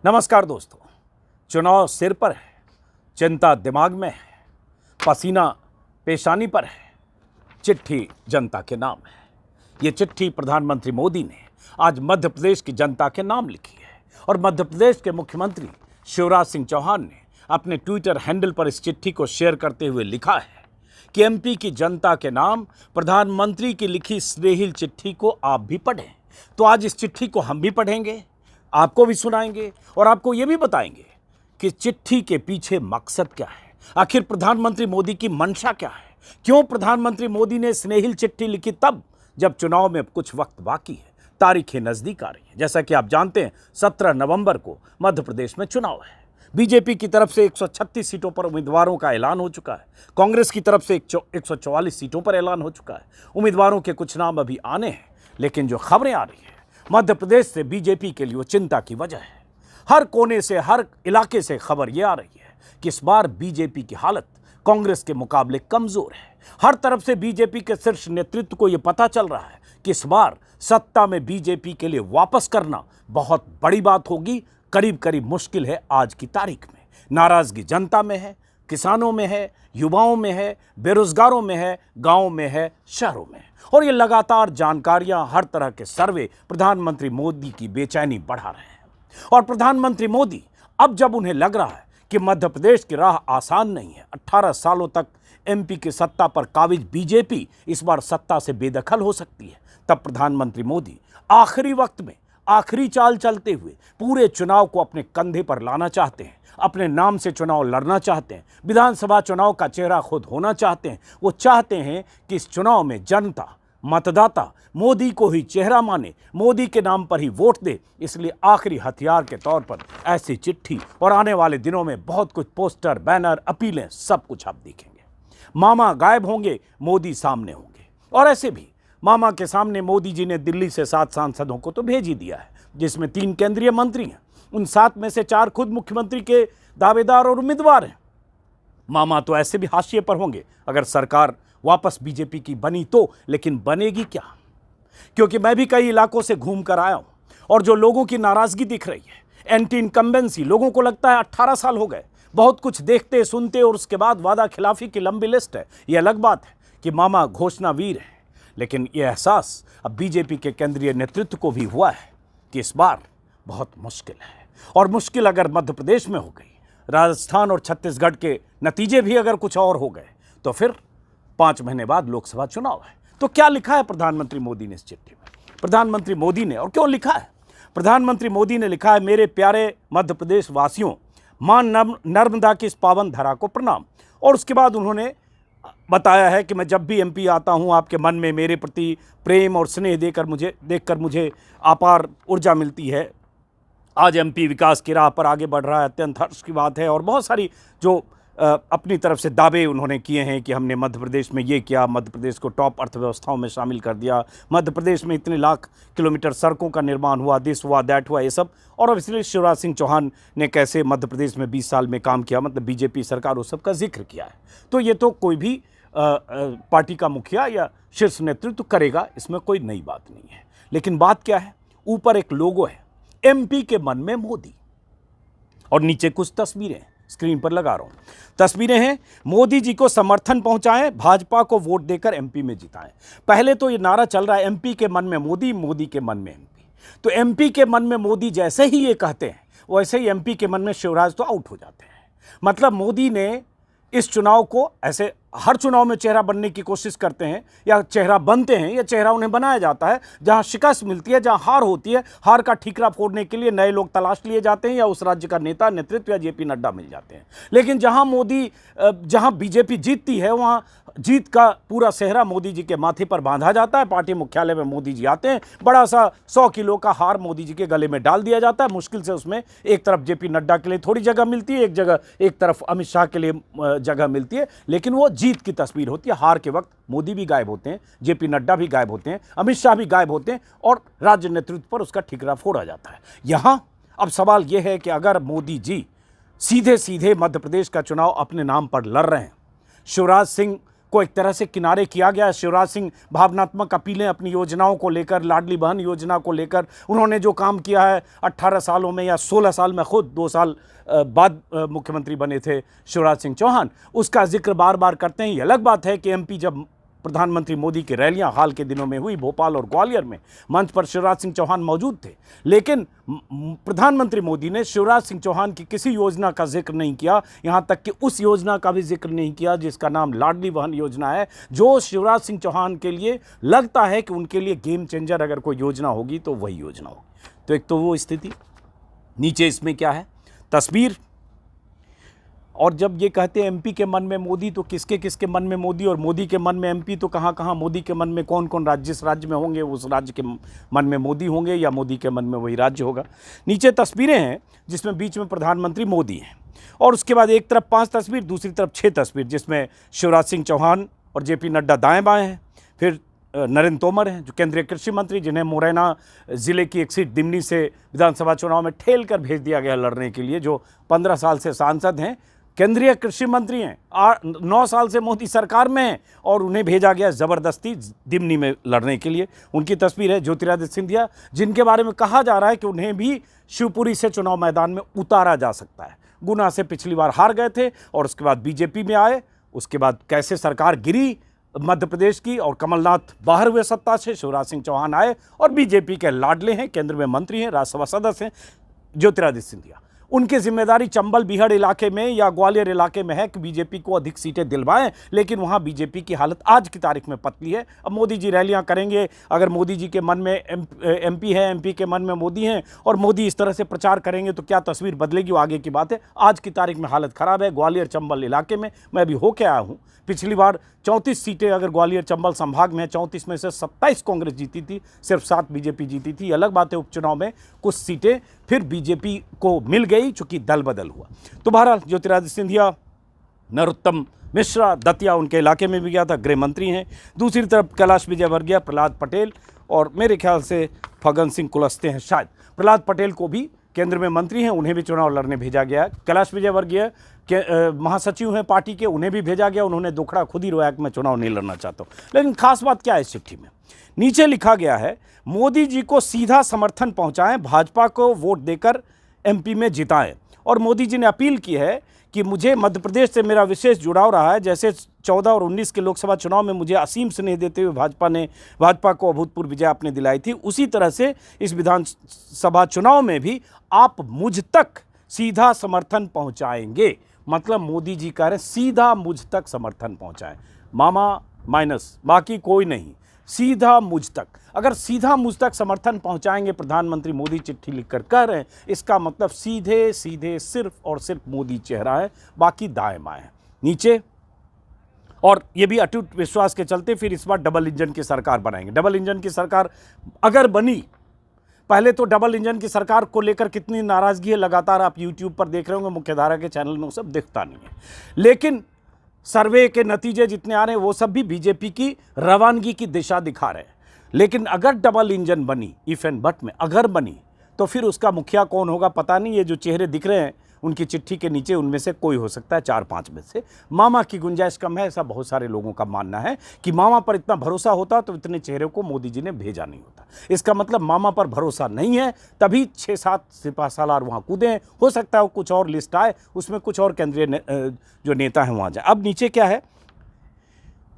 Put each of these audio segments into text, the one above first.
नमस्कार दोस्तों, चुनाव सिर पर है, चिंता दिमाग में है, पसीना पेशानी पर है, चिट्ठी जनता के नाम है। ये चिट्ठी प्रधानमंत्री मोदी ने आज मध्य प्रदेश की जनता के नाम लिखी है और मध्य प्रदेश के मुख्यमंत्री शिवराज सिंह चौहान ने अपने ट्विटर हैंडल पर इस चिट्ठी को शेयर करते हुए लिखा है कि एमपी की जनता के नाम प्रधानमंत्री की लिखी स्नेहिल चिट्ठी को आप भी पढ़ें। तो आज इस चिट्ठी को हम भी पढ़ेंगे, आपको भी सुनाएंगे और आपको ये भी बताएंगे कि चिट्ठी के पीछे मकसद क्या है, आखिर प्रधानमंत्री मोदी की मंशा क्या है, क्यों प्रधानमंत्री मोदी ने स्नेहिल चिट्ठी लिखी तब जब चुनाव में कुछ वक्त बाकी है, तारीखें नजदीक आ रही हैं। जैसा कि आप जानते हैं 17 नवंबर को मध्य प्रदेश में चुनाव है। बीजेपी की तरफ से 136 सीटों पर उम्मीदवारों का ऐलान हो चुका है, कांग्रेस की तरफ से 144 सीटों पर ऐलान हो चुका है। उम्मीदवारों के कुछ नाम अभी आने हैं, लेकिन जो खबरें आ रही हैं मध्य प्रदेश से बीजेपी के लिए वो चिंता की वजह है। हर कोने से, हर इलाके से खबर ये आ रही है कि इस बार बीजेपी की हालत कांग्रेस के मुकाबले कमजोर है। हर तरफ से बीजेपी के शीर्ष नेतृत्व को यह पता चल रहा है कि इस बार सत्ता में बीजेपी के लिए वापस करना बहुत बड़ी बात होगी, करीब करीब मुश्किल है। आज की तारीख में नाराजगी जनता में है, किसानों में है, युवाओं में है, बेरोजगारों में है, गांवों में है, शहरों में है। और ये लगातार जानकारियां, हर तरह के सर्वे प्रधानमंत्री मोदी की बेचैनी बढ़ा रहे हैं। और प्रधानमंत्री मोदी अब जब उन्हें लग रहा है कि मध्य प्रदेश की राह आसान नहीं है, 18 सालों तक एमपी की सत्ता पर काबिज बीजेपी इस बार सत्ता से बेदखल हो सकती है, तब प्रधानमंत्री मोदी आखिरी वक्त में आखिरी चाल चलते हुए पूरे चुनाव को अपने कंधे पर लाना चाहते हैं, अपने नाम से चुनाव लड़ना चाहते हैं, विधानसभा चुनाव का चेहरा खुद होना चाहते हैं। वो चाहते हैं कि इस चुनाव में जनता, मतदाता मोदी को ही चेहरा माने, मोदी के नाम पर ही वोट दे। इसलिए आखिरी हथियार के तौर पर ऐसी चिट्ठी और आने वाले दिनों में बहुत कुछ पोस्टर, बैनर, अपीलें, सब कुछ आप देखेंगे। मामा गायब होंगे, मोदी सामने होंगे। और ऐसे भी मामा के सामने मोदी जी ने दिल्ली से 7 सांसदों को तो भेज ही दिया है, जिसमें 3 केंद्रीय मंत्री हैं। उन 7 में से 4 खुद मुख्यमंत्री के दावेदार और उम्मीदवार हैं। मामा तो ऐसे भी हाशिए पर होंगे अगर सरकार वापस बीजेपी की बनी तो, लेकिन बनेगी क्या? क्योंकि मैं भी कई इलाकों से घूम कर आया हूं और जो लोगों की नाराजगी दिख रही है, एंटी इनकम्बेंसी, लोगों को लगता है 18 साल हो गए, बहुत कुछ देखते सुनते और उसके बाद वादा खिलाफी की लंबी लिस्ट है। यह अलग बात है कि मामा घोषणावीर है, लेकिन यह एहसास अब बीजेपी के केंद्रीय नेतृत्व को भी हुआ है कि इस बार बहुत मुश्किल है। और मुश्किल अगर मध्य प्रदेश में हो गई, राजस्थान और छत्तीसगढ़ के नतीजे भी अगर कुछ और हो गए, तो फिर 5 महीने बाद लोकसभा चुनाव है। तो क्या लिखा है प्रधानमंत्री मोदी ने इस चिट्ठी में? प्रधानमंत्री मोदी ने, और क्यों लिखा है? प्रधानमंत्री मोदी ने लिखा है, मेरे प्यारे मध्य प्रदेश वासियों, मां नर्मदा की इस पावन धरा को प्रणाम। और उसके बाद उन्होंने बताया है कि मैं जब भी एमपी आता हूं, आपके मन में मेरे प्रति प्रेम और स्नेह देखकर मुझे अपार ऊर्जा मिलती है। आज एमपी विकास की राह पर आगे बढ़ रहा है, अत्यंत हर्ष की बात है। और बहुत सारी जो अपनी तरफ से दावे उन्होंने किए हैं कि हमने मध्य प्रदेश में ये किया, मध्य प्रदेश को टॉप अर्थव्यवस्थाओं में शामिल कर दिया, मध्य प्रदेश में इतने लाख किलोमीटर सड़कों का निर्माण हुआ, दिस हुआ, दैट हुआ, ये सब। और इसलिए शिवराज सिंह चौहान ने कैसे मध्य प्रदेश में 20 साल में काम किया, मतलब बीजेपी सरकार, उस सब का जिक्र किया है। तो ये तो कोई भी पार्टी का मुखिया या शीर्ष नेतृत्व करेगा, इसमें कोई नई बात नहीं है। लेकिन बात क्या है? ऊपर एक लोगो है, एमपी के मन में मोदी, और नीचे कुछ तस्वीरें स्क्रीन पर लगा रहा हूं। तस्वीरें हैं, मोदी जी को समर्थन पहुंचाएं, भाजपा को वोट देकर एमपी में जिताएं। पहले तो ये नारा चल रहा है, एमपी के मन में मोदी, मोदी के मन में एमपी। तो एमपी के मन में मोदी जैसे ही ये कहते हैं, वैसे ही एमपी के मन में शिवराज तो आउट हो जाते हैं। मतलब मोदी ने इस चुनाव को, ऐसे हर चुनाव में चेहरा बनने की कोशिश करते हैं, या चेहरा बनते हैं या चेहरा उन्हें बनाया जाता है। जहां शिकस्त मिलती है, जहां हार होती है, हार का ठीकरा फोड़ने के लिए नए लोग तलाश लिए जाते हैं या उस राज्य का नेता, नेतृत्व या जेपी नड्डा मिल जाते हैं। लेकिन जहां बीजेपी जीतती है, वहां जीत का पूरा सेहरा मोदी जी के माथे पर बांधा जाता है। पार्टी मुख्यालय में मोदी जी आते हैं, बड़ा सा 100 किलो का हार मोदी जी के गले में डाल दिया जाता है। मुश्किल से उसमें एक तरफ जेपी नड्डा के लिए थोड़ी जगह मिलती है, एक तरफ अमित शाह के लिए जगह मिलती है, लेकिन वो जीत की तस्वीर होती है। हार के वक्त मोदी भी गायब होते हैं, जेपी नड्डा भी गायब होते हैं, अमित शाह भी गायब होते हैं और राज्य नेतृत्व पर उसका ठिकरा फोड़ा जाता है। यहां अब सवाल यह है कि अगर मोदी जी सीधे सीधे मध्य प्रदेश का चुनाव अपने नाम पर लड़ रहे हैं, शिवराज सिंह को एक तरह से किनारे किया गया। शिवराज सिंह भावनात्मक अपीलें अपनी योजनाओं को लेकर, लाडली बहन योजना को लेकर, उन्होंने जो काम किया है 18 सालों में या 16 साल में, खुद 2 साल बाद मुख्यमंत्री बने थे शिवराज सिंह चौहान, उसका जिक्र बार बार करते हैं। ये अलग बात है कि एमपी जब प्रधानमंत्री मोदी की रैलियां हाल के दिनों में हुई भोपाल और ग्वालियर में, मंच पर शिवराज सिंह चौहान मौजूद थे, लेकिन प्रधानमंत्री मोदी ने शिवराज सिंह चौहान की किसी योजना का जिक्र नहीं किया, यहां तक कि उस योजना का भी जिक्र नहीं किया जिसका नाम लाडली बहन योजना है, जो शिवराज सिंह चौहान के लिए लगता है कि उनके लिए गेम चेंजर अगर कोई योजना होगी तो वही योजना होगी। तो एक तो वो स्थिति। नीचे इसमें क्या है, तस्वीर। और जब ये कहते हैं एमपी के मन में मोदी, तो किसके किसके मन में मोदी, और मोदी के मन में एमपी, तो कहाँ कहाँ मोदी के मन में कौन कौन राज्य, जिस राज्य में होंगे उस राज्य के मन में मोदी होंगे, या मोदी के मन में वही राज्य होगा। नीचे तस्वीरें हैं जिसमें बीच में प्रधानमंत्री मोदी हैं, और उसके बाद एक तरफ 5 तस्वीर, दूसरी तरफ 6 तस्वीर, जिसमें शिवराज सिंह चौहान और जेपी नड्डा दाएँ बाएँ हैं। फिर नरेंद्र तोमर हैं जो केंद्रीय कृषि मंत्री, जिन्हें मुरैना जिले की एक सीट दिमनी से विधानसभा चुनाव में ठेल कर भेज दिया गया लड़ने के लिए, जो 15 साल से सांसद हैं, केंद्रीय कृषि मंत्री हैं, 9 साल से मोदी सरकार में हैं, और उन्हें भेजा गया ज़बरदस्ती दिमनी में लड़ने के लिए। उनकी तस्वीर है ज्योतिरादित्य सिंधिया, जिनके बारे में कहा जा रहा है कि उन्हें भी शिवपुरी से चुनाव मैदान में उतारा जा सकता है। गुना से पिछली बार हार गए थे और उसके बाद बीजेपी में आए, उसके बाद कैसे सरकार गिरी मध्य प्रदेश की, और कमलनाथ बाहर हुए सत्ता से, शिवराज सिंह चौहान आए और बीजेपी के लाडले हैं, केंद्र में मंत्री हैं, राज्यसभा सदस्य हैं ज्योतिरादित्य सिंधिया। उनकी जिम्मेदारी चंबल बिहाड़ इलाके में या ग्वालियर इलाके में है कि बीजेपी को अधिक सीटें दिलवाएं, लेकिन वहां बीजेपी की हालत आज की तारीख में पतली है। अब मोदी जी रैलियां करेंगे, अगर मोदी जी के मन में एमपी है, एमपी के मन में मोदी हैं, और मोदी इस तरह से प्रचार करेंगे तो क्या तस्वीर बदलेगी, वो आगे की बात है। आज की तारीख में हालत खराब है। ग्वालियर चंबल इलाके में मैं अभी होके आया हूँ, पिछली बार 34 सीटें अगर ग्वालियर चंबल संभाग में है, 34 में से 27 कांग्रेस जीती थी, सिर्फ 7 बीजेपी जीती थी। अलग बात है उपचुनाव में कुछ सीटें फिर बीजेपी को मिल गई, चूंकि दल बदल हुआ। तो बहरहाल ज्योतिरादित्य सिंधिया, नरोत्तम मिश्रा, दतिया उनके इलाके में भी गया था, गृह मंत्री हैं। दूसरी तरफ कैलाश विजयवर्गीय, प्रहलाद पटेल, और मेरे ख्याल से फग्गन सिंह कुलस्ते हैं शायद। प्रहलाद पटेल को भी केंद्र में मंत्री हैं, उन्हें भी चुनाव लड़ने भेजा गया। कैलाश विजयवर्गीय के महासचिव हैं पार्टी के, उन्हें भी भेजा गया। उन्होंने दुखड़ा खुद ही रोया कि मैं चुनाव नहीं लड़ना चाहता हूँ। लेकिन खास बात क्या है इस चिट्ठी में, नीचे लिखा गया है, मोदी जी को सीधा समर्थन पहुंचाएं, भाजपा को वोट देकर एमपी में जिताएं। और मोदी जी ने अपील की है कि मुझे मध्य प्रदेश से मेरा विशेष जुड़ाव रहा है। जैसे 14 और 19 के लोकसभा चुनाव में मुझे असीम स्नेह देते हुए भाजपा को अभूतपूर्व विजय आपने दिलाई थी, उसी तरह से इस विधानसभा चुनाव में भी आप मुझ तक सीधा समर्थन पहुंचाएंगे। मतलब मोदी जी कह रहे हैं सीधा मुझ तक समर्थन पहुंचाएं, मामा माइनस बाकी कोई नहीं, सीधा मुझ तक। अगर सीधा मुझ तक समर्थन पहुंचाएंगे प्रधानमंत्री मोदी, चिट्ठी लिखकर कह रहे हैं, इसका मतलब सीधे सीधे सिर्फ और सिर्फ मोदी चेहरा है, बाकी दाएं बाएं है। नीचे, और ये भी अटूट विश्वास के चलते फिर इस बार डबल इंजन की सरकार बनाएंगे। डबल इंजन की सरकार अगर बनी, पहले तो डबल इंजन की सरकार को लेकर कितनी नाराजगी है, लगातार आप यूट्यूब पर देख रहे होंगे, मुख्यधारा के चैनल में वो सब दिखता नहीं है, लेकिन सर्वे के नतीजे जितने आ रहे हैं वो सब भी बीजेपी की रवानगी की दिशा दिखा रहे हैं। लेकिन अगर डबल इंजन बनी, इफ एंड बट में अगर बनी, तो फिर उसका मुखिया कौन होगा पता नहीं। ये जो चेहरे दिख रहे हैं उनकी चिट्ठी के नीचे, उनमें से कोई हो सकता है, 4-5 में से। मामा की गुंजाइश कम है, ऐसा बहुत सारे लोगों का मानना है कि मामा पर इतना भरोसा होता तो इतने चेहरे को मोदी जी ने भेजा नहीं होता। इसका मतलब मामा पर भरोसा नहीं है, तभी 6-7 सिपा सालार वहाँ कूदे हैं। हो सकता है कुछ और लिस्ट आए, उसमें कुछ और केंद्रीय जो नेता हैं वहाँ जाए। अब नीचे क्या है,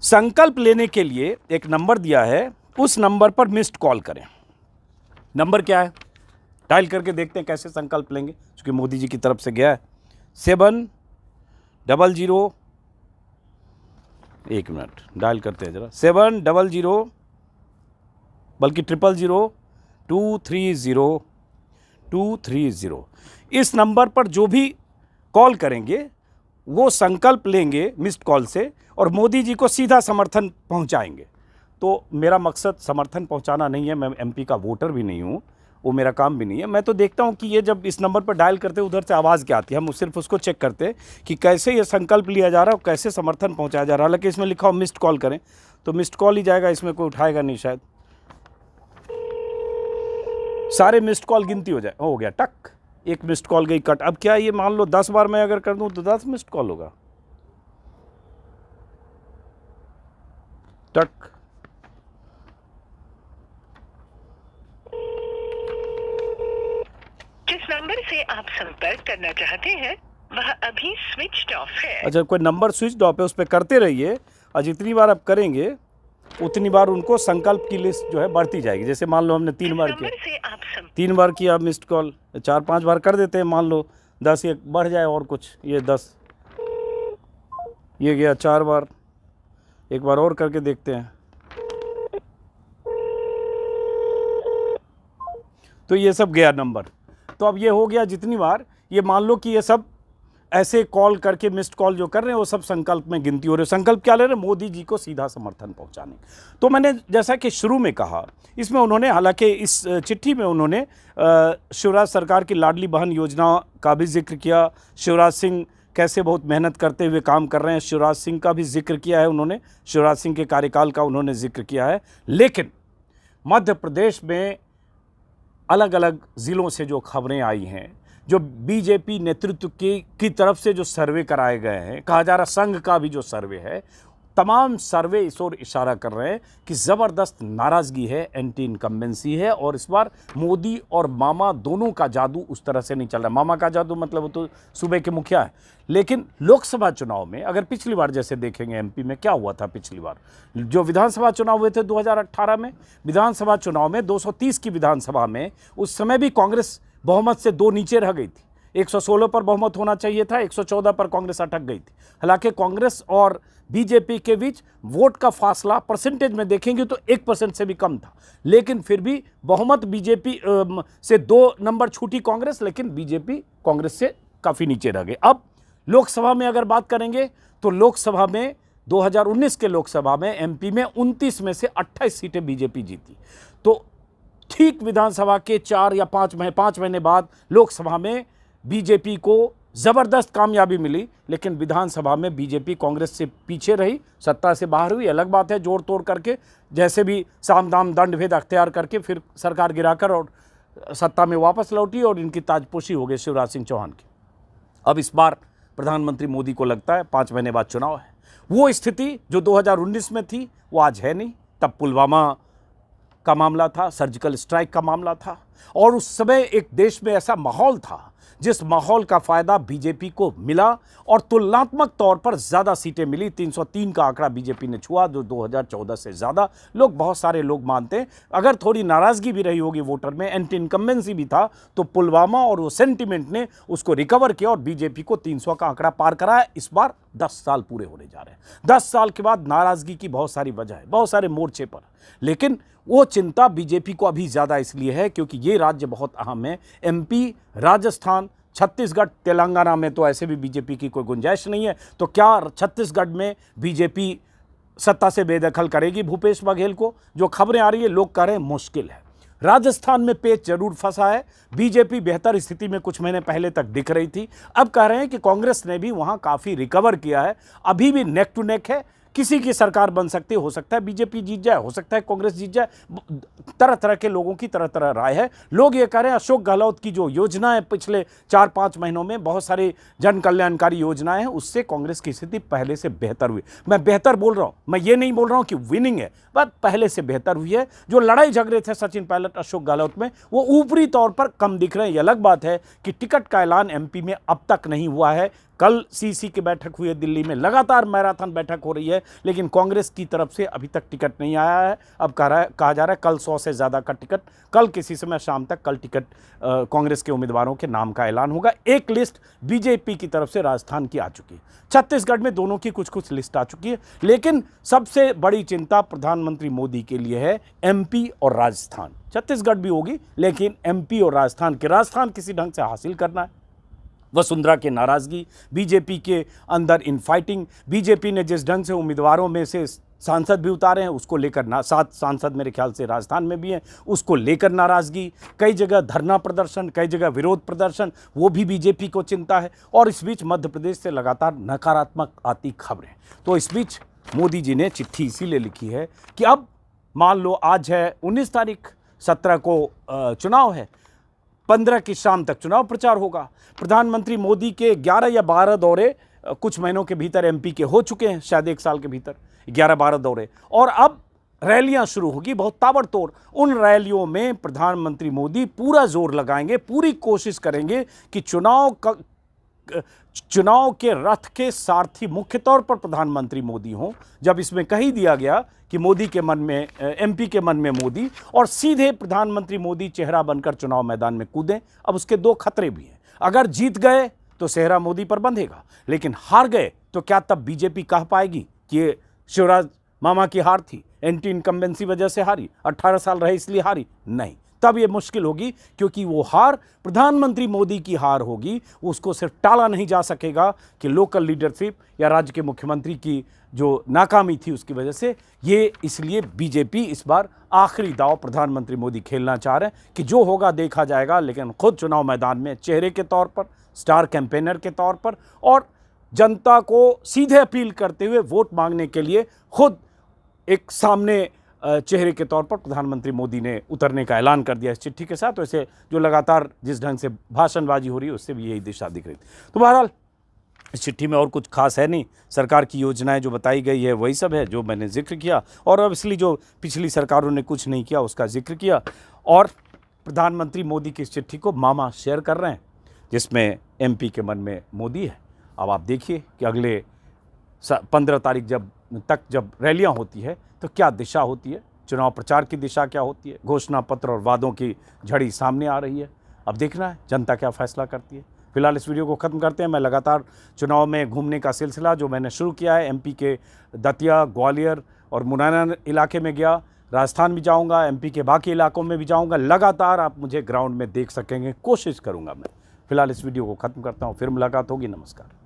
संकल्प लेने के लिए एक नंबर दिया है, उस नंबर पर मिस्ड कॉल करें। नंबर क्या है, डायल करके देखते हैं कैसे संकल्प लेंगे, क्योंकि मोदी जी की तरफ से गया है। 700, एक मिनट डायल करते हैं जरा, 700 बल्कि 000-230-230। इस नंबर पर जो भी कॉल करेंगे वो संकल्प लेंगे मिस्ड कॉल से, और मोदी जी को सीधा समर्थन पहुंचाएंगे। तो मेरा मकसद समर्थन पहुंचाना नहीं है, मैं एमपी का वोटर भी नहीं हूं, वो मेरा काम भी नहीं है। मैं तो देखता हूं कि ये जब इस नंबर पर डायल करते उधर से आवाज़ क्या आती है, हम सिर्फ उसको चेक करते कि कैसे ये संकल्प लिया जा रहा है और कैसे समर्थन पहुंचाया जा रहा है। हालांकि इसमें लिखा हो मिस्ड कॉल करें, तो मिस्ड कॉल ही जाएगा, इसमें कोई उठाएगा नहीं शायद। सारे मिस्ड कॉल गिनती हो जाए, हो गया टक, एक मिस्ड कॉल गई कट। अब क्या ये मान लो 10 बार मैं अगर कर दूं तो 10 मिस्ड कॉल होगा। तक। जिस नंबर से आप संपर्क करना चाहते हैं वह अभी स्विच ऑफ है। अच्छा, कोई नंबर स्विच ऑफ है, उस पर करते रहिए और जितनी बार आप करेंगे उतनी बार उनको संकल्प की लिस्ट जो है बढ़ती जाएगी। जैसे मान लो हमने 3 बार किया, 3 बार किया मिस्ड कॉल, 4-5 बार कर देते हैं, मान लो 10 ये बढ़ जाए और कुछ, ये 10 ये गया 4 बार, एक बार और करके देखते हैं। तो ये सब गया नंबर। तो अब ये हो गया जितनी बार, ये मान लो कि ये सब ऐसे कॉल करके मिस्ड कॉल जो कर रहे हैं वो सब संकल्प में गिनती हो रही है। संकल्प क्या ले रहे हैं? मोदी जी को सीधा समर्थन पहुंचाने। तो मैंने जैसा कि शुरू में कहा, इसमें उन्होंने, हालांकि इस चिट्ठी में उन्होंने शिवराज सरकार की लाडली बहन योजना का भी जिक्र किया, शिवराज सिंह कैसे बहुत मेहनत करते हुए काम कर रहे हैं, शिवराज सिंह का भी जिक्र किया है उन्होंने, शिवराज सिंह के कार्यकाल का उन्होंने जिक्र किया है। लेकिन मध्य प्रदेश में अलग अलग ज़िलों से जो खबरें आई हैं, जो बीजेपी नेतृत्व की तरफ से जो सर्वे कराए गए हैं, कहा जा रहा संघ का भी जो सर्वे है, तमाम सर्वे इस ओर इशारा कर रहे हैं कि ज़बरदस्त नाराज़गी है, एंटी इनकम्बेंसी है और इस बार मोदी और मामा दोनों का जादू उस तरह से नहीं चल रहा। मामा का जादू मतलब वो तो सूबे के मुखिया है, लेकिन लोकसभा चुनाव में अगर पिछली बार जैसे देखेंगे, एमपी में क्या हुआ था पिछली बार, जो विधानसभा चुनाव हुए थे 2018 में, विधानसभा चुनाव में 230 की विधानसभा में उस समय भी कांग्रेस बहुमत से 2 नीचे रह गई थी। 116 पर बहुमत होना चाहिए था, 114 पर कांग्रेस अटक गई थी। हालांकि कांग्रेस और बीजेपी के बीच वोट का फासला परसेंटेज में देखेंगे तो 1% से भी कम था, लेकिन फिर भी बहुमत बीजेपी से 2 नंबर छूटी कांग्रेस, लेकिन बीजेपी कांग्रेस से काफ़ी नीचे रह गई। अब लोकसभा में अगर बात करेंगे तो लोकसभा में 2019 के लोकसभा में एमपी में 29 में से 28 सीटें बीजेपी जीती। तो ठीक विधानसभा के 4 या 5 महीने बाद लोकसभा में बीजेपी को ज़बरदस्त कामयाबी मिली, लेकिन विधानसभा में बीजेपी कांग्रेस से पीछे रही, सत्ता से बाहर हुई। अलग बात है, जोड़ तोड़ करके जैसे भी साम दाम दंड भेद अख्तियार करके फिर सरकार गिराकर और सत्ता में वापस लौटी और इनकी ताजपोशी हो गई शिवराज सिंह चौहान की। अब इस बार प्रधानमंत्री मोदी को लगता है 5 महीने बाद चुनाव है, वो स्थिति जो 2019 में थी वो आज है नहीं। तब पुलवामा का मामला था, सर्जिकल स्ट्राइक का मामला था, और उस समय एक देश में ऐसा माहौल था जिस माहौल का फ़ायदा बीजेपी को मिला और तुलनात्मक तौर पर ज़्यादा सीटें मिली। 303 का आंकड़ा बीजेपी ने छुआ, जो 2014 से ज़्यादा लोग, बहुत सारे लोग मानते हैं। अगर थोड़ी नाराज़गी भी रही होगी वोटर में, एंटी इनकम्बेंसी भी था, तो पुलवामा और वो सेंटिमेंट ने उसको रिकवर किया और बीजेपी को 300 का आंकड़ा पार कराया। इस बार 10 साल पूरे होने जा रहे हैं। 10 साल के बाद नाराज़गी की बहुत सारी वजह है, बहुत सारे मोर्चे पर, लेकिन वो चिंता बीजेपी को अभी ज़्यादा इसलिए है क्योंकि ये राज्य बहुत अहम है। एमपी, राजस्थान, छत्तीसगढ़, तेलंगाना में तो ऐसे भी बीजेपी की कोई गुंजाइश नहीं है। तो क्या छत्तीसगढ़ में बीजेपी सत्ता से बेदखल करेगी भूपेश बघेल को? जो खबरें आ रही है, लोग कह रहे हैं मुश्किल है। राजस्थान में पेच जरूर फंसा है। बीजेपी बेहतर स्थिति में कुछ महीने पहले तक दिख रही थी, अब कह रहे हैं कि कांग्रेस ने भी वहां काफ़ी रिकवर किया है। अभी भी नेक टू नेक है, किसी की सरकार बन सकती है, हो सकता है बीजेपी जीत जाए, हो सकता है कांग्रेस जीत जाए। तरह तरह के लोगों की तरह तरह राय है। लोग ये कह रहे हैं अशोक गहलोत की जो योजना है पिछले 4-5 महीनों में, बहुत सारी जन कल्याणकारी योजनाएं हैं, उससे कांग्रेस की स्थिति पहले से बेहतर हुई। मैं बेहतर बोल रहा हूं, मैं ये नहीं बोल रहा हूं कि विनिंग है, बट पहले से बेहतर हुई है। जो लड़ाई झगड़े थे सचिन पायलट, अशोक गहलोत में, वो ऊपरी तौर पर कम दिख रहे हैं। ये अलग बात है कि टिकट का ऐलान एमपी में अब तक नहीं हुआ है। कल सीसी की बैठक हुई है दिल्ली में, लगातार मैराथन बैठक हो रही है, लेकिन कांग्रेस की तरफ से अभी तक टिकट नहीं आया है। अब कहा जा रहा है कल 100 से ज़्यादा का टिकट, कल किसी समय शाम तक कल टिकट कांग्रेस के उम्मीदवारों के नाम का ऐलान होगा। एक लिस्ट बीजेपी की तरफ से राजस्थान की आ चुकी है, छत्तीसगढ़ में दोनों की कुछ कुछ लिस्ट आ चुकी है, लेकिन सबसे बड़ी चिंता प्रधानमंत्री मोदी के लिए है एमपी और राजस्थान। छत्तीसगढ़ भी होगी, लेकिन एमपी और राजस्थान किसी ढंग से हासिल करना है। वसुंधरा की नाराज़गी, बीजेपी के अंदर इनफाइटिंग, बीजेपी ने जिस ढंग से उम्मीदवारों में से सांसद भी उतारे हैं, उसको लेकर 7 सांसद मेरे ख्याल से राजस्थान में भी हैं, उसको लेकर नाराज़गी, कई जगह धरना प्रदर्शन, कई जगह विरोध प्रदर्शन, वो भी बीजेपी को चिंता है। और इस बीच मध्य प्रदेश से लगातार नकारात्मक आती खबरें। तो इस बीच मोदी जी ने चिट्ठी इसीलिए लिखी है कि अब मान लो आज है 19 तारीख, 17 को चुनाव है, 15 की शाम तक चुनाव प्रचार होगा। प्रधानमंत्री मोदी के 11 या 12 दौरे कुछ महीनों के भीतर एमपी के हो चुके हैं, शायद 1 साल के भीतर। 11-12 दौरे, और अब रैलियां शुरू होगी बहुत ताबड़तोड़। उन रैलियों में प्रधानमंत्री मोदी पूरा जोर लगाएंगे, पूरी कोशिश करेंगे कि चुनाव के रथ के सारथी मुख्य तौर पर प्रधानमंत्री मोदी हों। जब इसमें कही दिया गया कि मोदी के मन में, एमपी के मन में मोदी, और सीधे प्रधानमंत्री मोदी चेहरा बनकर चुनाव मैदान में कूदें, अब उसके दो खतरे भी हैं। अगर जीत गए तो सेहरा मोदी पर बंधेगा, लेकिन हार गए तो क्या तब बीजेपी कह पाएगी कि ये शिवराज मामा की हार थी, एंटी इनकम्बेंसी वजह से हारी, 18 साल रहे इसलिए हारी? नहीं, तब ये मुश्किल होगी, क्योंकि वो हार प्रधानमंत्री मोदी की हार होगी। उसको सिर्फ टाला नहीं जा सकेगा कि लोकल लीडरशिप या राज्य के मुख्यमंत्री की जो नाकामी थी उसकी वजह से। ये इसलिए बीजेपी इस बार आखिरी दांव प्रधानमंत्री मोदी खेलना चाह रहे हैं कि जो होगा देखा जाएगा, लेकिन खुद चुनाव मैदान में चेहरे के तौर पर, स्टार कैंपेनर के तौर पर, और जनता को सीधे अपील करते हुए वोट मांगने के लिए खुद एक सामने चेहरे के तौर पर प्रधानमंत्री मोदी ने उतरने का ऐलान कर दिया इस चिट्ठी के साथ। वैसे जो लगातार जिस ढंग से भाषणबाजी हो रही है उससे भी यही दिशा दिख रही थी। तो बहरहाल इस चिट्ठी में और कुछ खास है नहीं, सरकार की योजनाएं जो बताई गई है वही सब है जो मैंने जिक्र किया, और ऑब्वियसली जो पिछली सरकारों ने कुछ नहीं किया उसका जिक्र किया। और प्रधानमंत्री मोदी की इस चिट्ठी को मामा शेयर कर रहे हैं, जिसमें एमपी के मन में मोदी है। अब आप देखिए कि अगले 15 तारीख जब रैलियां होती है तो क्या दिशा होती है, चुनाव प्रचार की दिशा क्या होती है, घोषणा पत्र और वादों की झड़ी सामने आ रही है। अब देखना है जनता क्या फैसला करती है। फिलहाल इस वीडियो को ख़त्म करते हैं। मैं लगातार चुनाव में घूमने का सिलसिला जो मैंने शुरू किया है, एमपी के दतिया, ग्वालियर और मुरैना इलाके में गया, राजस्थान भी जाऊंगा, एमपी के बाकी इलाकों में भी जाऊंगा। लगातार आप मुझे ग्राउंड में देख सकेंगे, कोशिश करूंगा मैं। फिलहाल इस वीडियो को ख़त्म करता हूं, फिर मुलाकात होगी। नमस्कार।